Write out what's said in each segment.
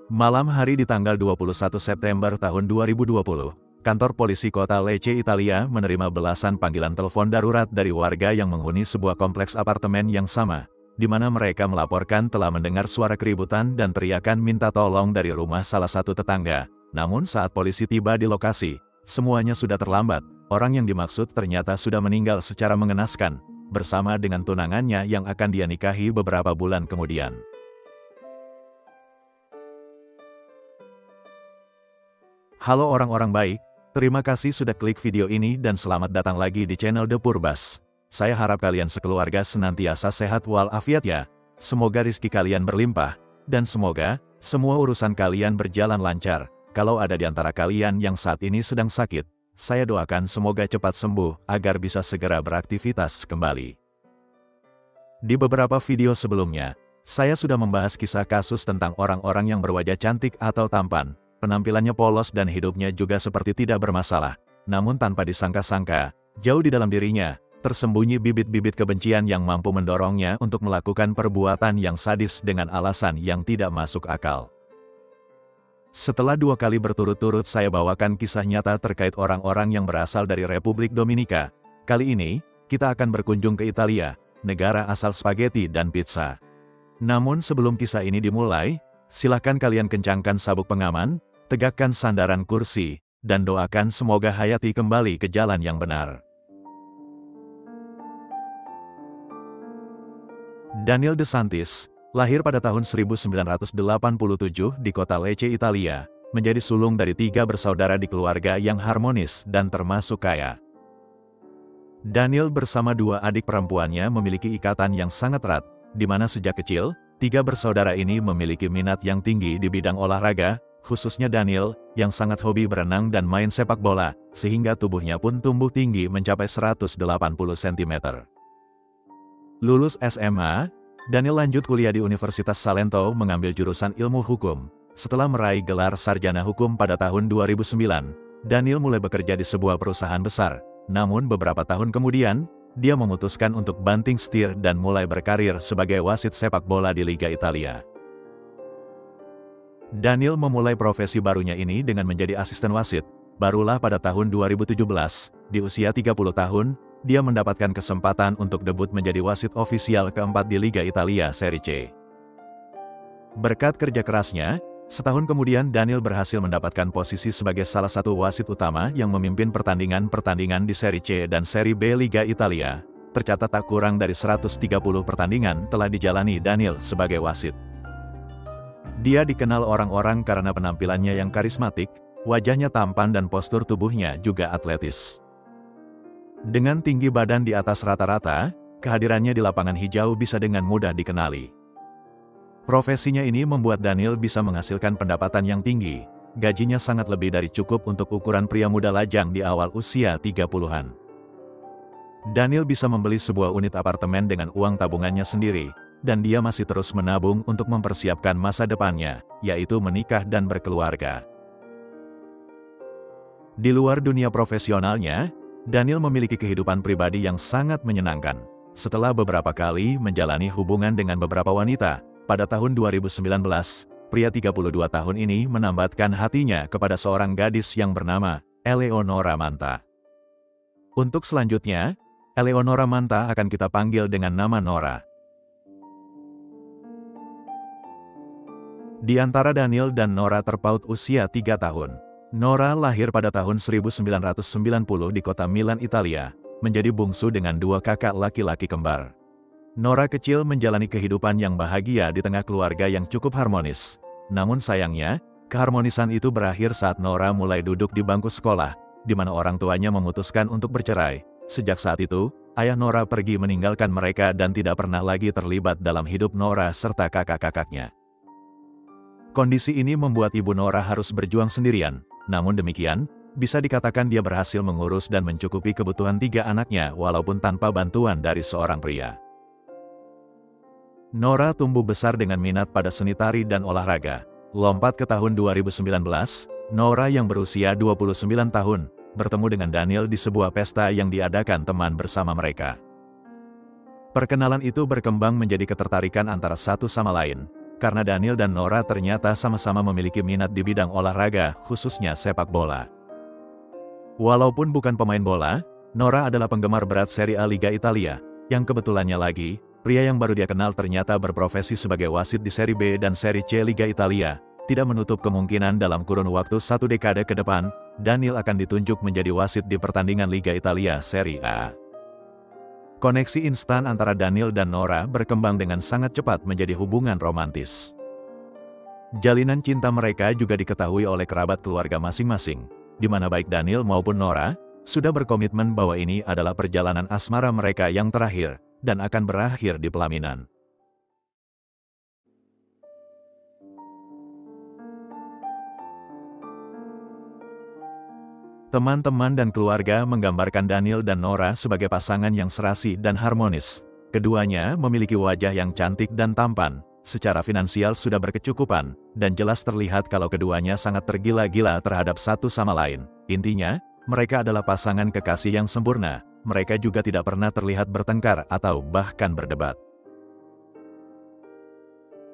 Malam hari di tanggal 21 September tahun 2020, kantor polisi kota Lecce, Italia menerima belasan panggilan telepon darurat dari warga yang menghuni sebuah kompleks apartemen yang sama, di mana mereka melaporkan telah mendengar suara keributan dan teriakan minta tolong dari rumah salah satu tetangga. Namun saat polisi tiba di lokasi, semuanya sudah terlambat. Orang yang dimaksud ternyata sudah meninggal secara mengenaskan, bersama dengan tunangannya yang akan dia nikahi beberapa bulan kemudian. Halo orang-orang baik, terima kasih sudah klik video ini dan selamat datang lagi di channel The Purbas. Saya harap kalian sekeluarga senantiasa sehat walafiat ya. Semoga rezeki kalian berlimpah, dan semoga semua urusan kalian berjalan lancar. Kalau ada di antara kalian yang saat ini sedang sakit, saya doakan semoga cepat sembuh agar bisa segera beraktivitas kembali. Di beberapa video sebelumnya, saya sudah membahas kisah kasus tentang orang-orang yang berwajah cantik atau tampan. Penampilannya polos dan hidupnya juga seperti tidak bermasalah. Namun tanpa disangka-sangka, jauh di dalam dirinya, tersembunyi bibit-bibit kebencian yang mampu mendorongnya untuk melakukan perbuatan yang sadis dengan alasan yang tidak masuk akal. Setelah 2 kali berturut-turut saya bawakan kisah nyata terkait orang-orang yang berasal dari Republik Dominika, kali ini, kita akan berkunjung ke Italia, negara asal spaghetti dan pizza. Namun sebelum kisah ini dimulai, silakan kalian kencangkan sabuk pengaman, tegakkan sandaran kursi, dan doakan semoga hayati kembali ke jalan yang benar. Daniel De Santis, lahir pada tahun 1987 di kota Lecce, Italia, menjadi sulung dari 3 bersaudara di keluarga yang harmonis dan termasuk kaya. Daniel bersama 2 adik perempuannya memiliki ikatan yang sangat erat, di mana sejak kecil, 3 bersaudara ini memiliki minat yang tinggi di bidang olahraga, khususnya Daniel, yang sangat hobi berenang dan main sepak bola, sehingga tubuhnya pun tumbuh tinggi mencapai 180 cm. Lulus SMA, Daniel lanjut kuliah di Universitas Salento mengambil jurusan ilmu hukum. Setelah meraih gelar sarjana hukum pada tahun 2009, Daniel mulai bekerja di sebuah perusahaan besar. Namun beberapa tahun kemudian, dia memutuskan untuk banting setir dan mulai berkarir sebagai wasit sepak bola di Liga Italia. Daniel memulai profesi barunya ini dengan menjadi asisten wasit. Barulah pada tahun 2017, di usia 30 tahun, dia mendapatkan kesempatan untuk debut menjadi wasit ofisial keempat di Liga Italia Serie C. Berkat kerja kerasnya, setahun kemudian Daniel berhasil mendapatkan posisi sebagai salah satu wasit utama yang memimpin pertandingan-pertandingan di Serie C dan Serie B Liga Italia. Tercatat tak kurang dari 130 pertandingan telah dijalani Daniel sebagai wasit. Dia dikenal orang-orang karena penampilannya yang karismatik, wajahnya tampan dan postur tubuhnya juga atletis. Dengan tinggi badan di atas rata-rata, kehadirannya di lapangan hijau bisa dengan mudah dikenali. Profesinya ini membuat Daniel bisa menghasilkan pendapatan yang tinggi, gajinya sangat lebih dari cukup untuk ukuran pria muda lajang di awal usia 30-an. Daniel bisa membeli sebuah unit apartemen dengan uang tabungannya sendiri, dan dia masih terus menabung untuk mempersiapkan masa depannya, yaitu menikah dan berkeluarga. Di luar dunia profesionalnya, Daniel memiliki kehidupan pribadi yang sangat menyenangkan. Setelah beberapa kali menjalani hubungan dengan beberapa wanita, pada tahun 2019, pria 32 tahun ini menambatkan hatinya kepada seorang gadis yang bernama Eleonora Manta. Untuk selanjutnya, Eleonora Manta akan kita panggil dengan nama Nora. Di antara Daniel dan Nora terpaut usia 3 tahun. Nora lahir pada tahun 1990 di kota Milan, Italia, menjadi bungsu dengan 2 kakak laki-laki kembar. Nora kecil menjalani kehidupan yang bahagia di tengah keluarga yang cukup harmonis. Namun sayangnya, keharmonisan itu berakhir saat Nora mulai duduk di bangku sekolah, di mana orang tuanya memutuskan untuk bercerai. Sejak saat itu, ayah Nora pergi meninggalkan mereka dan tidak pernah lagi terlibat dalam hidup Nora serta kakak-kakaknya. Kondisi ini membuat ibu Nora harus berjuang sendirian. Namun demikian, bisa dikatakan dia berhasil mengurus dan mencukupi kebutuhan 3 anaknya walaupun tanpa bantuan dari seorang pria. Nora tumbuh besar dengan minat pada seni tari dan olahraga. Lompat ke tahun 2019, Nora yang berusia 29 tahun, bertemu dengan Daniel di sebuah pesta yang diadakan teman bersama mereka. Perkenalan itu berkembang menjadi ketertarikan antara satu sama lain. karena Daniel dan Nora ternyata sama-sama memiliki minat di bidang olahraga, khususnya sepak bola. Walaupun bukan pemain bola, Nora adalah penggemar berat Serie A Liga Italia, yang kebetulannya lagi, pria yang baru dia kenal ternyata berprofesi sebagai wasit di Serie B dan Serie C Liga Italia. Tidak menutup kemungkinan dalam kurun waktu 1 dekade ke depan, Daniel akan ditunjuk menjadi wasit di pertandingan Liga Italia Serie A. Koneksi instan antara Daniel dan Nora berkembang dengan sangat cepat menjadi hubungan romantis. Jalinan cinta mereka juga diketahui oleh kerabat keluarga masing-masing, di mana baik Daniel maupun Nora sudah berkomitmen bahwa ini adalah perjalanan asmara mereka yang terakhir, dan akan berakhir di pelaminan. Teman-teman dan keluarga menggambarkan Daniel dan Nora sebagai pasangan yang serasi dan harmonis. Keduanya memiliki wajah yang cantik dan tampan, secara finansial sudah berkecukupan, dan jelas terlihat kalau keduanya sangat tergila-gila terhadap satu sama lain. Intinya, mereka adalah pasangan kekasih yang sempurna. Mereka juga tidak pernah terlihat bertengkar atau bahkan berdebat.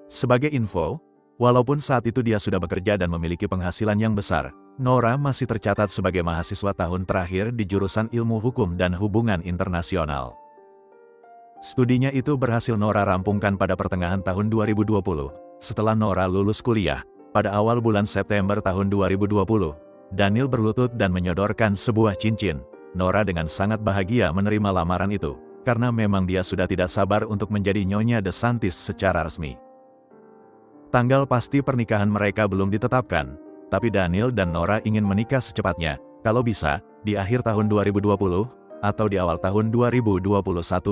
Sebagai info, walaupun saat itu dia sudah bekerja dan memiliki penghasilan yang besar, Nora masih tercatat sebagai mahasiswa tahun terakhir di jurusan Ilmu Hukum dan Hubungan Internasional. Studinya itu berhasil Nora rampungkan pada pertengahan tahun 2020. Setelah Nora lulus kuliah, pada awal bulan September tahun 2020, Daniel berlutut dan menyodorkan sebuah cincin. Nora dengan sangat bahagia menerima lamaran itu, karena memang dia sudah tidak sabar untuk menjadi Nyonya De Santis secara resmi. Tanggal pasti pernikahan mereka belum ditetapkan, tapi Daniel dan Nora ingin menikah secepatnya, kalau bisa, di akhir tahun 2020, atau di awal tahun 2021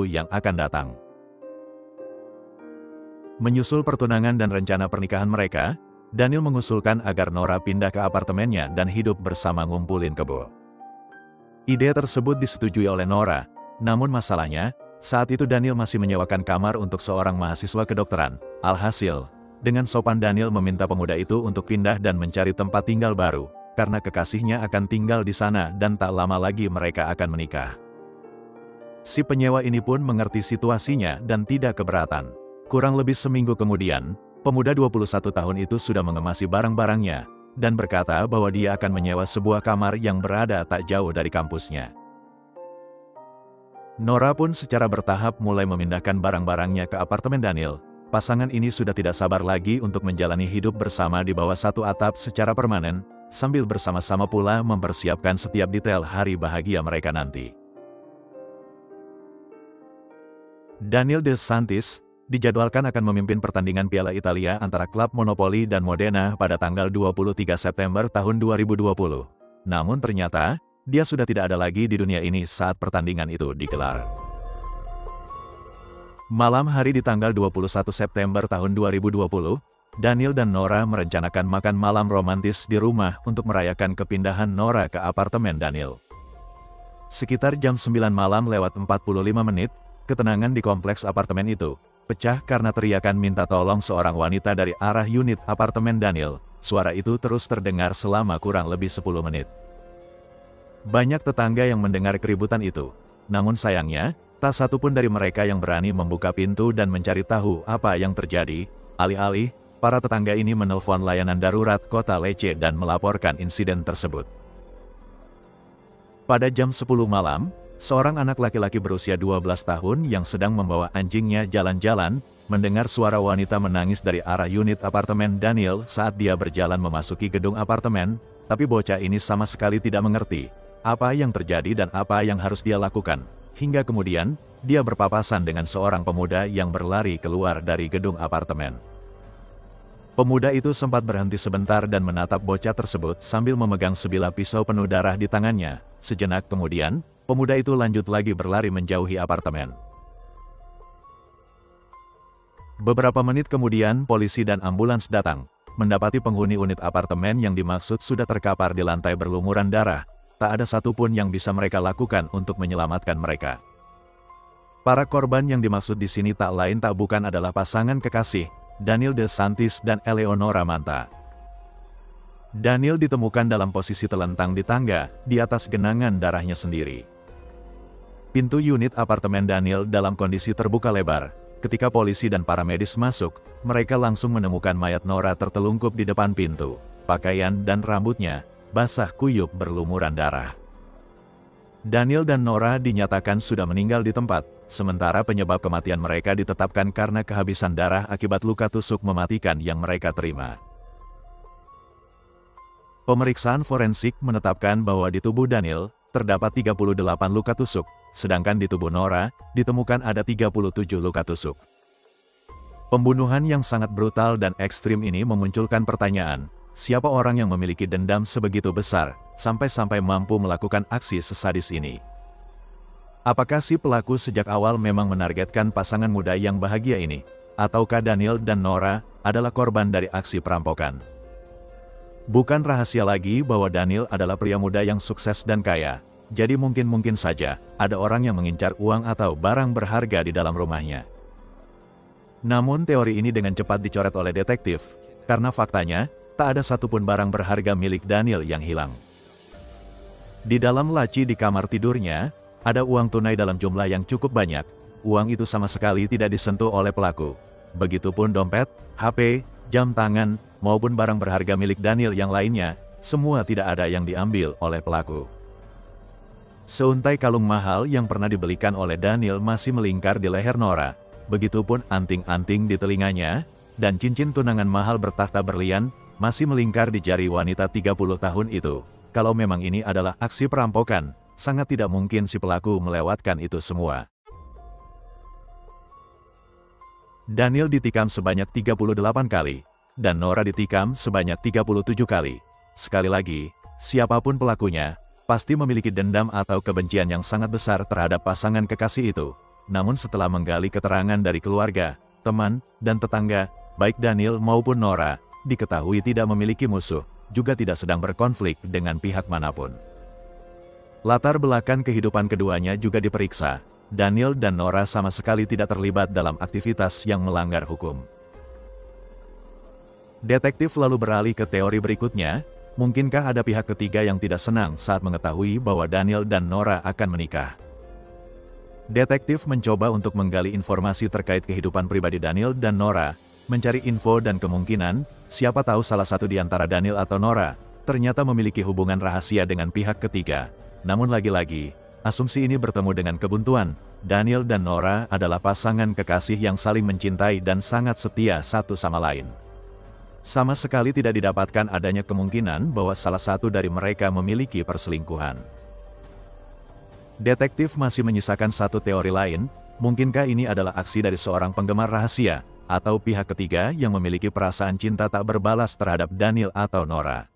yang akan datang. Menyusul pertunangan dan rencana pernikahan mereka, Daniel mengusulkan agar Nora pindah ke apartemennya dan hidup bersama ngumpulin kebo. Ide tersebut disetujui oleh Nora, namun masalahnya, saat itu Daniel masih menyewakan kamar untuk seorang mahasiswa kedokteran. Alhasil, dengan sopan Daniel meminta pemuda itu untuk pindah dan mencari tempat tinggal baru, karena kekasihnya akan tinggal di sana dan tak lama lagi mereka akan menikah. Si penyewa ini pun mengerti situasinya dan tidak keberatan. Kurang lebih seminggu kemudian, pemuda 21 tahun itu sudah mengemasi barang-barangnya, dan berkata bahwa dia akan menyewa sebuah kamar yang berada tak jauh dari kampusnya. Nora pun secara bertahap mulai memindahkan barang-barangnya ke apartemen Daniel. Pasangan ini sudah tidak sabar lagi untuk menjalani hidup bersama di bawah satu atap secara permanen, sambil bersama-sama pula mempersiapkan setiap detail hari bahagia mereka nanti. Daniel De Santis dijadwalkan akan memimpin pertandingan Piala Italia antara klub Monopoli dan Modena pada tanggal 23 September tahun 2020. Namun ternyata, dia sudah tidak ada lagi di dunia ini saat pertandingan itu digelar. Malam hari di tanggal 21 September tahun 2020, Daniel dan Nora merencanakan makan malam romantis di rumah untuk merayakan kepindahan Nora ke apartemen Daniel. Sekitar jam 9 malam lewat 45 menit, ketenangan di kompleks apartemen itu pecah karena teriakan minta tolong seorang wanita dari arah unit apartemen Daniel. Suara itu terus terdengar selama kurang lebih 10 menit. Banyak tetangga yang mendengar keributan itu, namun sayangnya, tak satu pun dari mereka yang berani membuka pintu dan mencari tahu apa yang terjadi. Alih-alih, para tetangga ini menelpon layanan darurat kota Lecce dan melaporkan insiden tersebut. Pada jam 10 malam, seorang anak laki-laki berusia 12 tahun yang sedang membawa anjingnya jalan-jalan, mendengar suara wanita menangis dari arah unit apartemen Daniel saat dia berjalan memasuki gedung apartemen, tapi bocah ini sama sekali tidak mengerti apa yang terjadi dan apa yang harus dia lakukan. Hingga kemudian, dia berpapasan dengan seorang pemuda yang berlari keluar dari gedung apartemen. Pemuda itu sempat berhenti sebentar dan menatap bocah tersebut sambil memegang sebilah pisau penuh darah di tangannya. Sejenak kemudian, pemuda itu lanjut lagi berlari menjauhi apartemen. Beberapa menit kemudian, polisi dan ambulans datang, mendapati penghuni unit apartemen yang dimaksud sudah terkapar di lantai berlumuran darah. Tak ada satupun yang bisa mereka lakukan untuk menyelamatkan mereka. Para korban yang dimaksud di sini tak lain tak bukan adalah pasangan kekasih, Daniel De Santis dan Eleonora Manta. Daniel ditemukan dalam posisi telentang di tangga, di atas genangan darahnya sendiri. Pintu unit apartemen Daniel dalam kondisi terbuka lebar, Ketika polisi dan para medis masuk, mereka langsung menemukan mayat Nora tertelungkup di depan pintu. Pakaian dan rambutnya basah kuyup berlumuran darah. Daniel dan Nora dinyatakan sudah meninggal di tempat, sementara penyebab kematian mereka ditetapkan karena kehabisan darah akibat luka tusuk mematikan yang mereka terima. Pemeriksaan forensik menetapkan bahwa di tubuh Daniel terdapat 38 luka tusuk, sedangkan di tubuh Nora ditemukan ada 37 luka tusuk. Pembunuhan yang sangat brutal dan ekstrim ini memunculkan pertanyaan, siapa orang yang memiliki dendam sebegitu besar, sampai-sampai mampu melakukan aksi sesadis ini? Apakah si pelaku sejak awal memang menargetkan pasangan muda yang bahagia ini? Ataukah Daniel dan Nora adalah korban dari aksi perampokan? Bukan rahasia lagi bahwa Daniel adalah pria muda yang sukses dan kaya, jadi mungkin saja ada orang yang mengincar uang atau barang berharga di dalam rumahnya. Namun teori ini dengan cepat dicoret oleh detektif, karena faktanya, tak ada satupun barang berharga milik Daniel yang hilang. Di dalam laci di kamar tidurnya, ada uang tunai dalam jumlah yang cukup banyak. Uang itu sama sekali tidak disentuh oleh pelaku. Begitupun dompet, HP, jam tangan, maupun barang berharga milik Daniel yang lainnya, semua tidak ada yang diambil oleh pelaku. Seuntai kalung mahal yang pernah dibelikan oleh Daniel masih melingkar di leher Nora. Begitupun anting-anting di telinganya, dan cincin tunangan mahal bertahta berlian, masih melingkar di jari wanita 30 tahun itu. Kalau memang ini adalah aksi perampokan, sangat tidak mungkin si pelaku melewatkan itu semua. Daniel ditikam sebanyak 38 kali, dan Nora ditikam sebanyak 37 kali. Sekali lagi, siapapun pelakunya, pasti memiliki dendam atau kebencian yang sangat besar terhadap pasangan kekasih itu. Namun setelah menggali keterangan dari keluarga, teman, dan tetangga, baik Daniel maupun Nora, diketahui tidak memiliki musuh, juga tidak sedang berkonflik dengan pihak manapun. Latar belakang kehidupan keduanya juga diperiksa. Daniel dan Nora sama sekali tidak terlibat dalam aktivitas yang melanggar hukum. Detektif lalu beralih ke teori berikutnya, mungkinkah ada pihak ketiga yang tidak senang saat mengetahui bahwa Daniel dan Nora akan menikah? Detektif mencoba untuk menggali informasi terkait kehidupan pribadi Daniel dan Nora, mencari info dan kemungkinan, siapa tahu salah satu di antara Daniel atau Nora, ternyata memiliki hubungan rahasia dengan pihak ketiga. Namun lagi-lagi, asumsi ini bertemu dengan kebuntuan. Daniel dan Nora adalah pasangan kekasih yang saling mencintai dan sangat setia satu sama lain. Sama sekali tidak didapatkan adanya kemungkinan bahwa salah satu dari mereka memiliki perselingkuhan. Detektif masih menyisakan satu teori lain, mungkinkah ini adalah aksi dari seorang penggemar rahasia, atau pihak ketiga yang memiliki perasaan cinta tak berbalas terhadap Daniel atau Nora.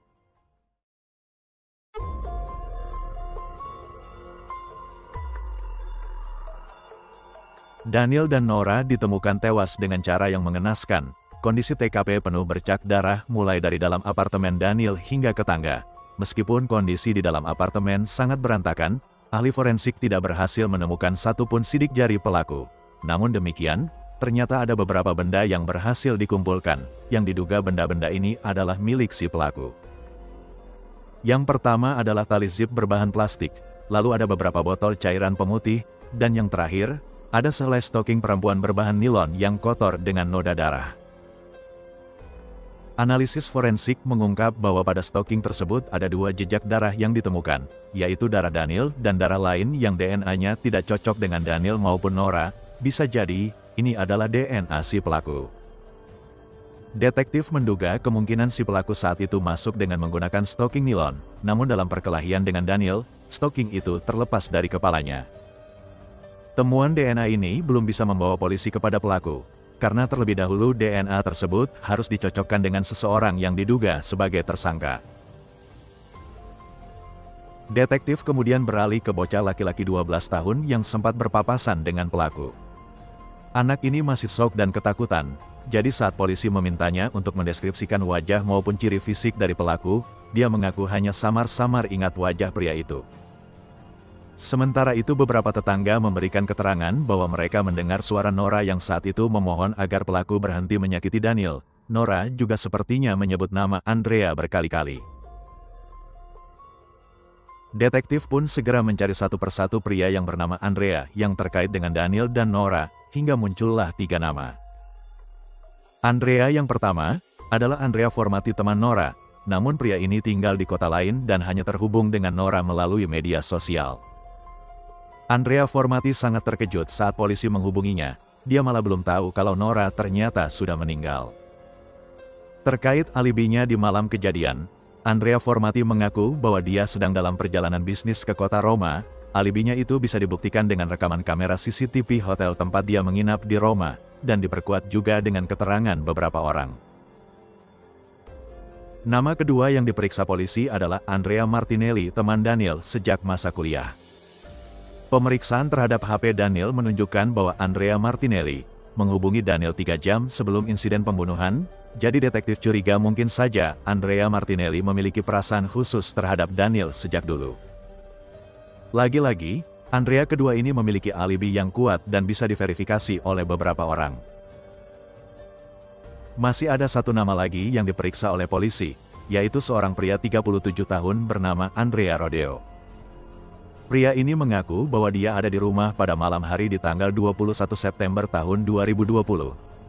Daniel dan Nora ditemukan tewas dengan cara yang mengenaskan. Kondisi TKP penuh bercak darah mulai dari dalam apartemen Daniel hingga ke tangga. Meskipun kondisi di dalam apartemen sangat berantakan, ahli forensik tidak berhasil menemukan satupun sidik jari pelaku. Namun demikian, ternyata ada beberapa benda yang berhasil dikumpulkan, yang diduga benda-benda ini adalah milik si pelaku. Yang pertama adalah tali zip berbahan plastik, lalu ada beberapa botol cairan pemutih, dan yang terakhir, ada sehelai stoking perempuan berbahan nilon yang kotor dengan noda darah. Analisis forensik mengungkap bahwa pada stoking tersebut ada dua jejak darah yang ditemukan, yaitu darah Daniel dan darah lain yang DNA-nya tidak cocok dengan Daniel maupun Nora. Bisa jadi, ini adalah DNA si pelaku. Detektif menduga kemungkinan si pelaku saat itu masuk dengan menggunakan stoking nilon, namun dalam perkelahian dengan Daniel, stoking itu terlepas dari kepalanya. Temuan DNA ini belum bisa membawa polisi kepada pelaku, karena terlebih dahulu DNA tersebut harus dicocokkan dengan seseorang yang diduga sebagai tersangka. Detektif kemudian beralih ke bocah laki-laki 12 tahun yang sempat berpapasan dengan pelaku. Anak ini masih shock dan ketakutan, jadi saat polisi memintanya untuk mendeskripsikan wajah maupun ciri fisik dari pelaku, dia mengaku hanya samar-samar ingat wajah pria itu. Sementara itu beberapa tetangga memberikan keterangan bahwa mereka mendengar suara Nora yang saat itu memohon agar pelaku berhenti menyakiti Daniel. Nora juga sepertinya menyebut nama Andrea berkali-kali. Detektif pun segera mencari satu persatu pria yang bernama Andrea yang terkait dengan Daniel dan Nora, hingga muncullah 3 nama. Andrea yang pertama adalah Andrea Formati, teman Nora, namun pria ini tinggal di kota lain dan hanya terhubung dengan Nora melalui media sosial. Andrea Formati sangat terkejut saat polisi menghubunginya, dia malah belum tahu kalau Nora ternyata sudah meninggal. Terkait alibinya di malam kejadian, Andrea Formati mengaku bahwa dia sedang dalam perjalanan bisnis ke kota Roma. Alibinya itu bisa dibuktikan dengan rekaman kamera CCTV hotel tempat dia menginap di Roma, dan diperkuat juga dengan keterangan beberapa orang. Nama kedua yang diperiksa polisi adalah Andrea Martinelli, teman Daniel sejak masa kuliah. Pemeriksaan terhadap HP Daniel menunjukkan bahwa Andrea Martinelli menghubungi Daniel 3 jam sebelum insiden pembunuhan. Jadi detektif curiga mungkin saja Andrea Martinelli memiliki perasaan khusus terhadap Daniel sejak dulu. Lagi-lagi, Andrea kedua ini memiliki alibi yang kuat dan bisa diverifikasi oleh beberapa orang. Masih ada satu nama lagi yang diperiksa oleh polisi, yaitu seorang pria 37 tahun bernama Andrea Rodeo. Pria ini mengaku bahwa dia ada di rumah pada malam hari di tanggal 21 September tahun 2020.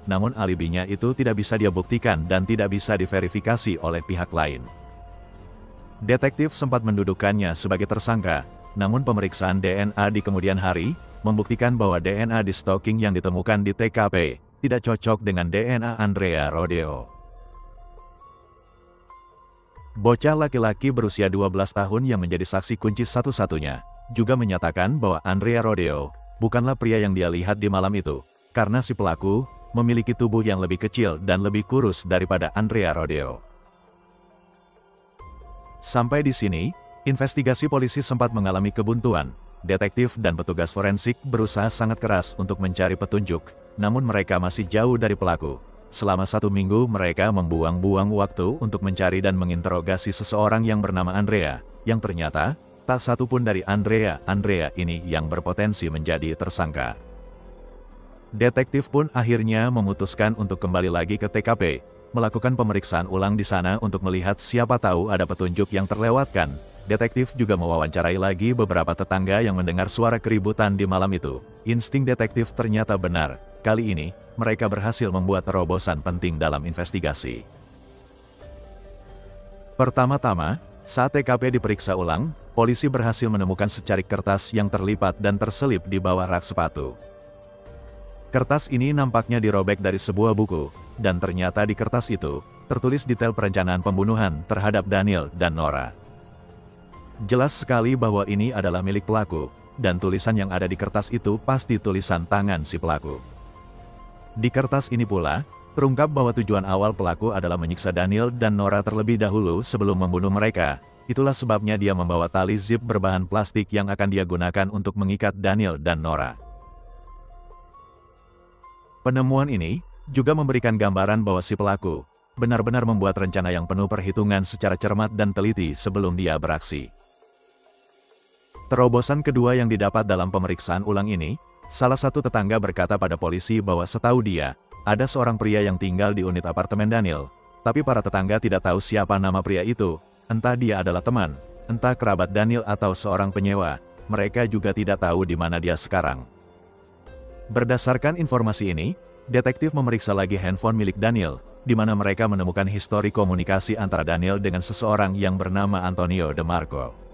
Namun alibinya itu tidak bisa dia buktikan dan tidak bisa diverifikasi oleh pihak lain. Detektif sempat mendudukannya sebagai tersangka, namun pemeriksaan DNA di kemudian hari membuktikan bahwa DNA di stocking yang ditemukan di TKP tidak cocok dengan DNA Andrea Rodeo. Bocah laki-laki berusia 12 tahun yang menjadi saksi kunci satu-satunya juga menyatakan bahwa Andrea Rodeo bukanlah pria yang dia lihat di malam itu, karena si pelaku memiliki tubuh yang lebih kecil dan lebih kurus daripada Andrea Rodeo. Sampai di sini, investigasi polisi sempat mengalami kebuntuan. Detektif dan petugas forensik berusaha sangat keras untuk mencari petunjuk, namun mereka masih jauh dari pelaku. Selama 1 minggu mereka membuang-buang waktu untuk mencari dan menginterogasi seseorang yang bernama Andrea, yang ternyata tak satu pun dari Andrea ini yang berpotensi menjadi tersangka. Detektif pun akhirnya memutuskan untuk kembali lagi ke TKP, melakukan pemeriksaan ulang di sana untuk melihat siapa tahu ada petunjuk yang terlewatkan. Detektif juga mewawancarai lagi beberapa tetangga yang mendengar suara keributan di malam itu. Insting detektif ternyata benar, kali ini mereka berhasil membuat terobosan penting dalam investigasi. Pertama-tama, saat TKP diperiksa ulang, polisi berhasil menemukan secarik kertas yang terlipat dan terselip di bawah rak sepatu. Kertas ini nampaknya dirobek dari sebuah buku, dan ternyata di kertas itu tertulis detail perencanaan pembunuhan terhadap Daniel dan Nora. Jelas sekali bahwa ini adalah milik pelaku, dan tulisan yang ada di kertas itu pasti tulisan tangan si pelaku. Di kertas ini pula, terungkap bahwa tujuan awal pelaku adalah menyiksa Daniel dan Nora terlebih dahulu sebelum membunuh mereka. Itulah sebabnya dia membawa tali zip berbahan plastik yang akan dia gunakan untuk mengikat Daniel dan Nora. Penemuan ini juga memberikan gambaran bahwa si pelaku benar-benar membuat rencana yang penuh perhitungan secara cermat dan teliti sebelum dia beraksi. Terobosan kedua yang didapat dalam pemeriksaan ulang ini, salah satu tetangga berkata pada polisi bahwa setahu dia, ada seorang pria yang tinggal di unit apartemen Daniel, tapi para tetangga tidak tahu siapa nama pria itu, entah dia adalah teman, entah kerabat Daniel atau seorang penyewa, mereka juga tidak tahu di mana dia sekarang. Berdasarkan informasi ini, detektif memeriksa lagi handphone milik Daniel, di mana mereka menemukan histori komunikasi antara Daniel dengan seseorang yang bernama Antonio DeMarco.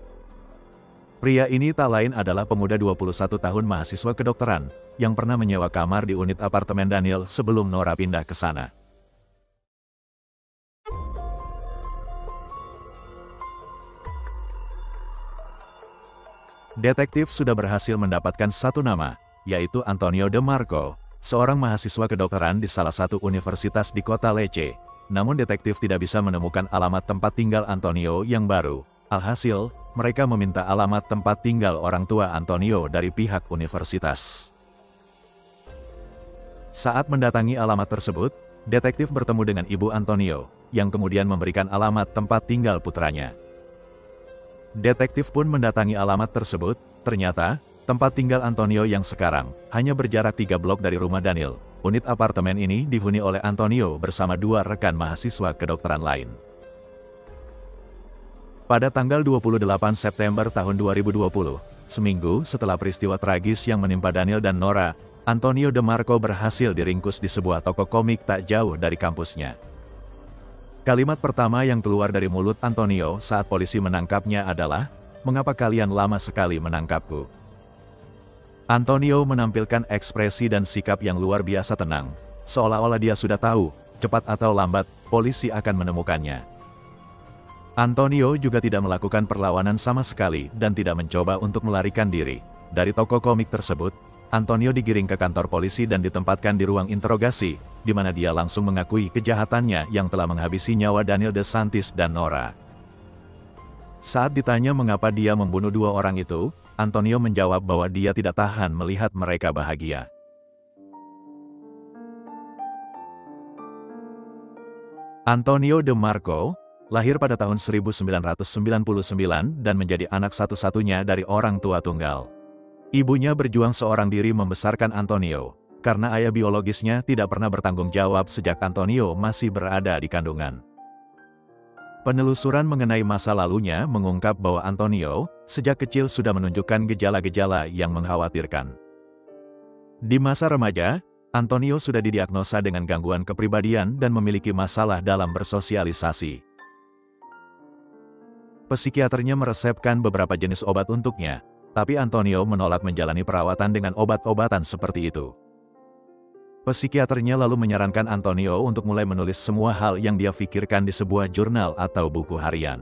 Pria ini tak lain adalah pemuda 21 tahun mahasiswa kedokteran, yang pernah menyewa kamar di unit apartemen Daniel sebelum Nora pindah ke sana. Detektif sudah berhasil mendapatkan satu nama, yaitu Antonio DeMarco, seorang mahasiswa kedokteran di salah satu universitas di kota Lecce. Namun detektif tidak bisa menemukan alamat tempat tinggal Antonio yang baru. Alhasil, mereka meminta alamat tempat tinggal orang tua Antonio dari pihak universitas. Saat mendatangi alamat tersebut, detektif bertemu dengan ibu Antonio, yang kemudian memberikan alamat tempat tinggal putranya. Detektif pun mendatangi alamat tersebut, ternyata, tempat tinggal Antonio yang sekarang hanya berjarak 3 blok dari rumah Daniel. Unit apartemen ini dihuni oleh Antonio bersama 2 rekan mahasiswa kedokteran lain. Pada tanggal 28 September tahun 2020, seminggu setelah peristiwa tragis yang menimpa Daniel dan Nora, Antonio DeMarco berhasil diringkus di sebuah toko komik tak jauh dari kampusnya. Kalimat pertama yang keluar dari mulut Antonio saat polisi menangkapnya adalah, "Mengapa kalian lama sekali menangkapku?" Antonio menampilkan ekspresi dan sikap yang luar biasa tenang, seolah-olah dia sudah tahu, cepat atau lambat, polisi akan menemukannya. Antonio juga tidak melakukan perlawanan sama sekali dan tidak mencoba untuk melarikan diri. Dari toko komik tersebut, Antonio digiring ke kantor polisi dan ditempatkan di ruang interogasi, di mana dia langsung mengakui kejahatannya yang telah menghabisi nyawa Daniel DeSantis dan Nora. Saat ditanya mengapa dia membunuh dua orang itu, Antonio menjawab bahwa dia tidak tahan melihat mereka bahagia. Antonio DeMarco lahir pada tahun 1999 dan menjadi anak satu-satunya dari orang tua tunggal. Ibunya berjuang seorang diri membesarkan Antonio, karena ayah biologisnya tidak pernah bertanggung jawab sejak Antonio masih berada di kandungan. Penelusuran mengenai masa lalunya mengungkap bahwa Antonio, sejak kecil sudah menunjukkan gejala-gejala yang mengkhawatirkan. Di masa remaja, Antonio sudah didiagnosa dengan gangguan kepribadian dan memiliki masalah dalam bersosialisasi. Psikiaternya meresepkan beberapa jenis obat untuknya, tapi Antonio menolak menjalani perawatan dengan obat-obatan seperti itu. Psikiaternya lalu menyarankan Antonio untuk mulai menulis semua hal yang dia pikirkan di sebuah jurnal atau buku harian.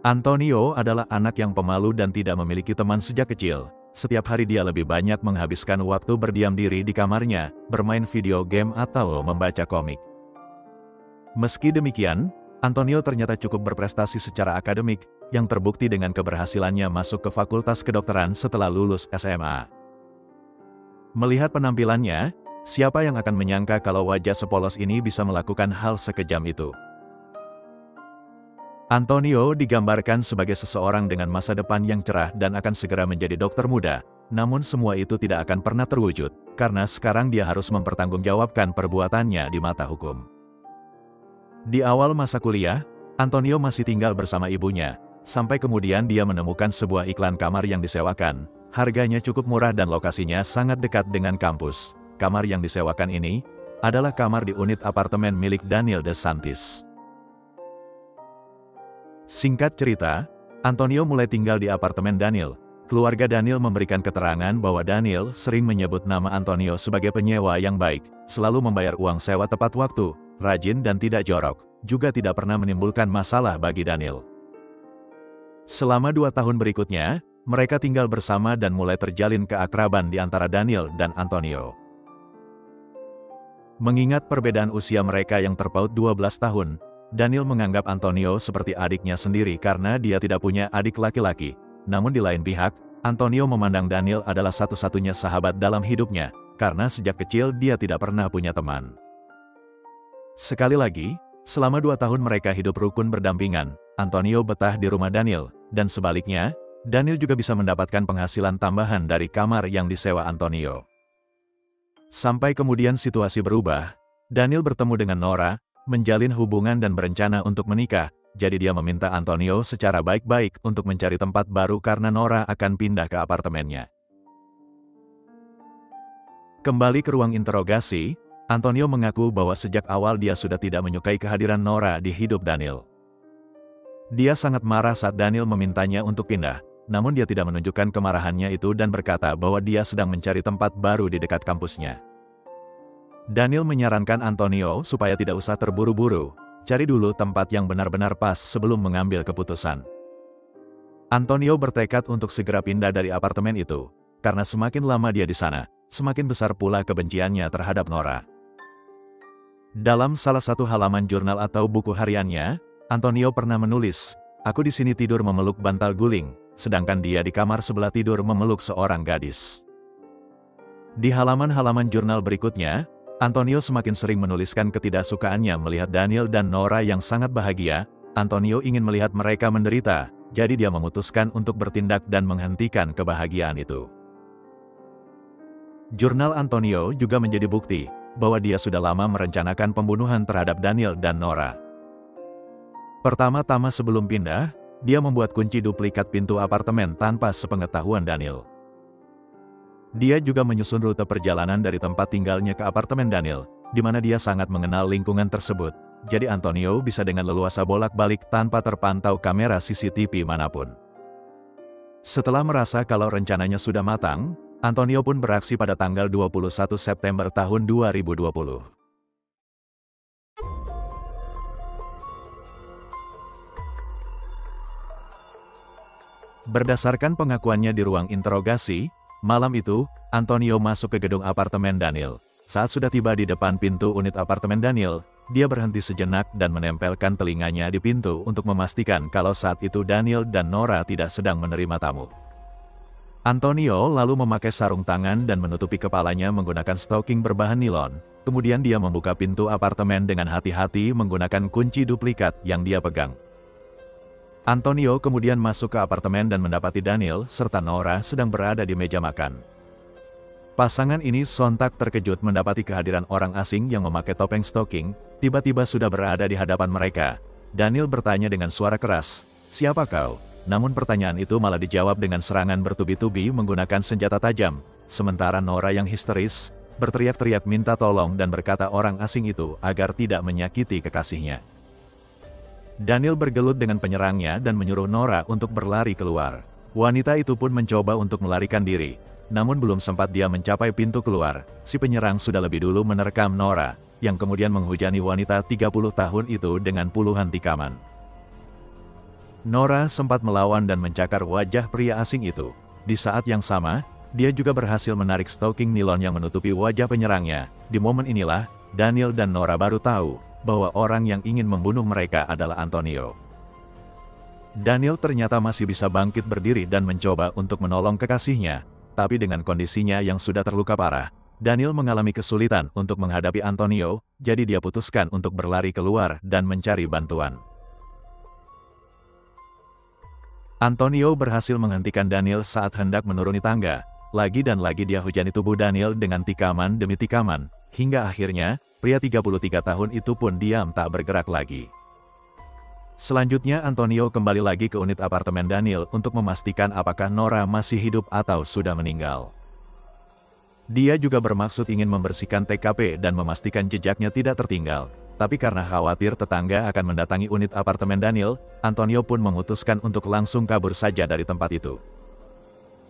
Antonio adalah anak yang pemalu dan tidak memiliki teman sejak kecil. Setiap hari dia lebih banyak menghabiskan waktu berdiam diri di kamarnya, bermain video game atau membaca komik. Meski demikian, Antonio ternyata cukup berprestasi secara akademik, yang terbukti dengan keberhasilannya masuk ke Fakultas Kedokteran setelah lulus SMA. Melihat penampilannya, siapa yang akan menyangka kalau wajah sepolos ini bisa melakukan hal sekejam itu? Antonio digambarkan sebagai seseorang dengan masa depan yang cerah dan akan segera menjadi dokter muda, namun semua itu tidak akan pernah terwujud, karena sekarang dia harus mempertanggungjawabkan perbuatannya di mata hukum. Di awal masa kuliah, Antonio masih tinggal bersama ibunya, sampai kemudian dia menemukan sebuah iklan kamar yang disewakan. Harganya cukup murah dan lokasinya sangat dekat dengan kampus. Kamar yang disewakan ini adalah kamar di unit apartemen milik Daniel DeSantis. Singkat cerita, Antonio mulai tinggal di apartemen Daniel. Keluarga Daniel memberikan keterangan bahwa Daniel sering menyebut nama Antonio sebagai penyewa yang baik, selalu membayar uang sewa tepat waktu, rajin dan tidak jorok, juga tidak pernah menimbulkan masalah bagi Daniel. Selama 2 tahun berikutnya, mereka tinggal bersama dan mulai terjalin keakraban di antara Daniel dan Antonio. Mengingat perbedaan usia mereka yang terpaut 12 tahun, Daniel menganggap Antonio seperti adiknya sendiri karena dia tidak punya adik laki-laki. Namun di lain pihak, Antonio memandang Daniel adalah satu-satunya sahabat dalam hidupnya, karena sejak kecil dia tidak pernah punya teman. Sekali lagi, selama 2 tahun mereka hidup rukun berdampingan, Antonio betah di rumah Daniel, dan sebaliknya, Daniel juga bisa mendapatkan penghasilan tambahan dari kamar yang disewa Antonio. Sampai kemudian situasi berubah, Daniel bertemu dengan Nora, menjalin hubungan dan berencana untuk menikah, jadi dia meminta Antonio secara baik-baik untuk mencari tempat baru karena Nora akan pindah ke apartemennya. Kembali ke ruang interogasi, Antonio mengaku bahwa sejak awal dia sudah tidak menyukai kehadiran Nora di hidup Daniel. Dia sangat marah saat Daniel memintanya untuk pindah, namun dia tidak menunjukkan kemarahannya itu dan berkata bahwa dia sedang mencari tempat baru di dekat kampusnya. Daniel menyarankan Antonio supaya tidak usah terburu-buru, cari dulu tempat yang benar-benar pas sebelum mengambil keputusan. Antonio bertekad untuk segera pindah dari apartemen itu, karena semakin lama dia di sana, semakin besar pula kebenciannya terhadap Nora. Dalam salah satu halaman jurnal atau buku hariannya, Antonio pernah menulis, "Aku di sini tidur memeluk bantal guling, sedangkan dia di kamar sebelah tidur memeluk seorang gadis." Di halaman-halaman jurnal berikutnya, Antonio semakin sering menuliskan ketidaksukaannya melihat Daniel dan Nora yang sangat bahagia. Antonio ingin melihat mereka menderita, jadi dia memutuskan untuk bertindak dan menghentikan kebahagiaan itu. Jurnal Antonio juga menjadi bukti bahwa dia sudah lama merencanakan pembunuhan terhadap Daniel dan Nora. Pertama-tama sebelum pindah, dia membuat kunci duplikat pintu apartemen tanpa sepengetahuan Daniel. Dia juga menyusun rute perjalanan dari tempat tinggalnya ke apartemen Daniel, di mana dia sangat mengenal lingkungan tersebut, jadi Antonio bisa dengan leluasa bolak-balik tanpa terpantau kamera CCTV manapun. Setelah merasa kalau rencananya sudah matang, Antonio pun beraksi pada tanggal 21 September tahun 2020. Berdasarkan pengakuannya di ruang interogasi, malam itu, Antonio masuk ke gedung apartemen Daniel. Saat sudah tiba di depan pintu unit apartemen Daniel, dia berhenti sejenak dan menempelkan telinganya di pintu untuk memastikan kalau saat itu Daniel dan Nora tidak sedang menerima tamu. Antonio lalu memakai sarung tangan dan menutupi kepalanya menggunakan stoking berbahan nilon. Kemudian dia membuka pintu apartemen dengan hati-hati menggunakan kunci duplikat yang dia pegang. Antonio kemudian masuk ke apartemen dan mendapati Daniel serta Nora sedang berada di meja makan. Pasangan ini sontak terkejut mendapati kehadiran orang asing yang memakai topeng stoking, tiba-tiba sudah berada di hadapan mereka. Daniel bertanya dengan suara keras, "Siapa kau?" Namun pertanyaan itu malah dijawab dengan serangan bertubi-tubi menggunakan senjata tajam, sementara Nora yang histeris, berteriak-teriak minta tolong dan berkata orang asing itu agar tidak menyakiti kekasihnya. Daniel bergelut dengan penyerangnya dan menyuruh Nora untuk berlari keluar. Wanita itu pun mencoba untuk melarikan diri, namun belum sempat dia mencapai pintu keluar, si penyerang sudah lebih dulu menerkam Nora, yang kemudian menghujani wanita 30 tahun itu dengan puluhan tikaman. Nora sempat melawan dan mencakar wajah pria asing itu. Di saat yang sama, dia juga berhasil menarik stoking nilon yang menutupi wajah penyerangnya. Di momen inilah, Daniel dan Nora baru tahu bahwa orang yang ingin membunuh mereka adalah Antonio. Daniel ternyata masih bisa bangkit berdiri dan mencoba untuk menolong kekasihnya, tapi dengan kondisinya yang sudah terluka parah, Daniel mengalami kesulitan untuk menghadapi Antonio, jadi dia putuskan untuk berlari keluar dan mencari bantuan. Antonio berhasil menghentikan Daniel saat hendak menuruni tangga. Lagi dan lagi dia hujani tubuh Daniel dengan tikaman demi tikaman, hingga akhirnya, pria 33 tahun itu pun diam tak bergerak lagi. Selanjutnya Antonio kembali lagi ke unit apartemen Daniel untuk memastikan apakah Nora masih hidup atau sudah meninggal. Dia juga bermaksud ingin membersihkan TKP dan memastikan jejaknya tidak tertinggal. Tapi karena khawatir tetangga akan mendatangi unit apartemen Daniel, Antonio pun memutuskan untuk langsung kabur saja dari tempat itu.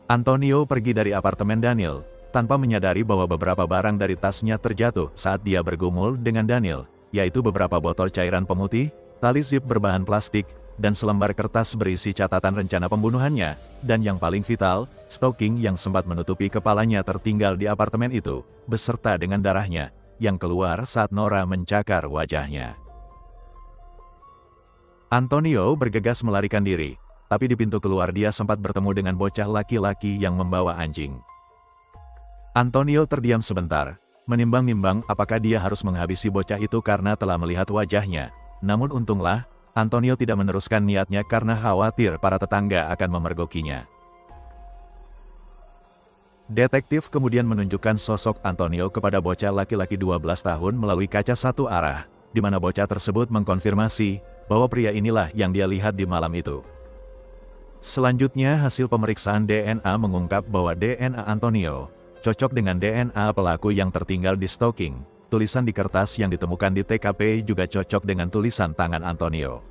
Antonio pergi dari apartemen Daniel, tanpa menyadari bahwa beberapa barang dari tasnya terjatuh saat dia bergumul dengan Daniel, yaitu beberapa botol cairan pemutih, tali zip berbahan plastik, dan selembar kertas berisi catatan rencana pembunuhannya, dan yang paling vital, stoking yang sempat menutupi kepalanya tertinggal di apartemen itu, beserta dengan darahnya, yang keluar saat Nora mencakar wajahnya. Antonio bergegas melarikan diri, tapi di pintu keluar dia sempat bertemu dengan bocah laki-laki yang membawa anjing. Antonio terdiam sebentar, menimbang-nimbang apakah dia harus menghabisi bocah itu karena telah melihat wajahnya. Namun untunglah, Antonio tidak meneruskan niatnya karena khawatir para tetangga akan memergokinya. Detektif kemudian menunjukkan sosok Antonio kepada bocah laki-laki 12 tahun melalui kaca satu arah, di mana bocah tersebut mengkonfirmasi bahwa pria inilah yang dia lihat di malam itu. Selanjutnya hasil pemeriksaan DNA mengungkap bahwa DNA Antonio cocok dengan DNA pelaku yang tertinggal di stoking. Tulisan di kertas yang ditemukan di TKP juga cocok dengan tulisan tangan Antonio.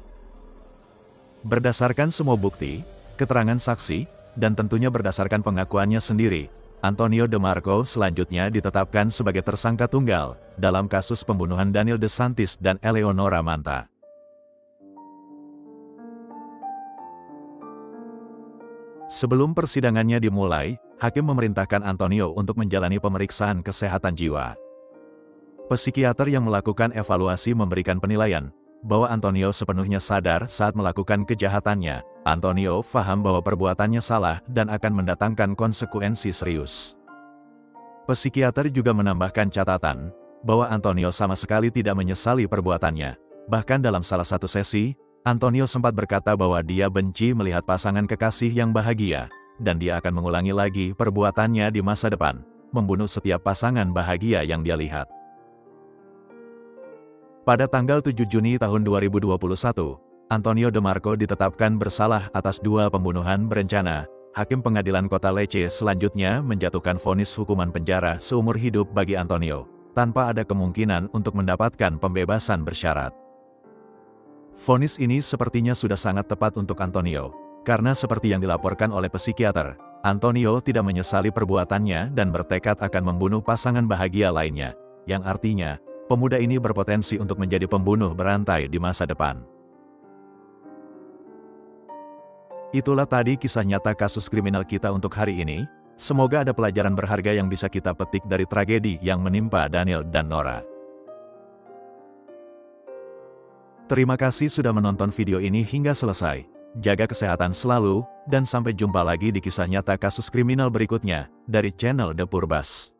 Berdasarkan semua bukti, keterangan saksi, dan tentunya berdasarkan pengakuannya sendiri, Antonio DeMarco selanjutnya ditetapkan sebagai tersangka tunggal dalam kasus pembunuhan Daniel DeSantis dan Eleonora Manta. Sebelum persidangannya dimulai, hakim memerintahkan Antonio untuk menjalani pemeriksaan kesehatan jiwa. Psikiater yang melakukan evaluasi memberikan penilaian bahwa Antonio sepenuhnya sadar saat melakukan kejahatannya. Antonio paham bahwa perbuatannya salah dan akan mendatangkan konsekuensi serius. Psikiater juga menambahkan catatan bahwa Antonio sama sekali tidak menyesali perbuatannya. Bahkan dalam salah satu sesi, Antonio sempat berkata bahwa dia benci melihat pasangan kekasih yang bahagia, dan dia akan mengulangi lagi perbuatannya di masa depan, membunuh setiap pasangan bahagia yang dia lihat. Pada tanggal 7 Juni tahun 2021, Antonio DeMarco ditetapkan bersalah atas 2 pembunuhan berencana. Hakim Pengadilan Kota Lecce selanjutnya menjatuhkan vonis hukuman penjara seumur hidup bagi Antonio, tanpa ada kemungkinan untuk mendapatkan pembebasan bersyarat. Vonis ini sepertinya sudah sangat tepat untuk Antonio, karena seperti yang dilaporkan oleh psikiater, Antonio tidak menyesali perbuatannya dan bertekad akan membunuh pasangan bahagia lainnya, yang artinya, pemuda ini berpotensi untuk menjadi pembunuh berantai di masa depan. Itulah tadi kisah nyata kasus kriminal kita untuk hari ini. Semoga ada pelajaran berharga yang bisa kita petik dari tragedi yang menimpa Daniel dan Nora. Terima kasih sudah menonton video ini hingga selesai. Jaga kesehatan selalu, dan sampai jumpa lagi di kisah nyata kasus kriminal berikutnya, dari channel The Purbas.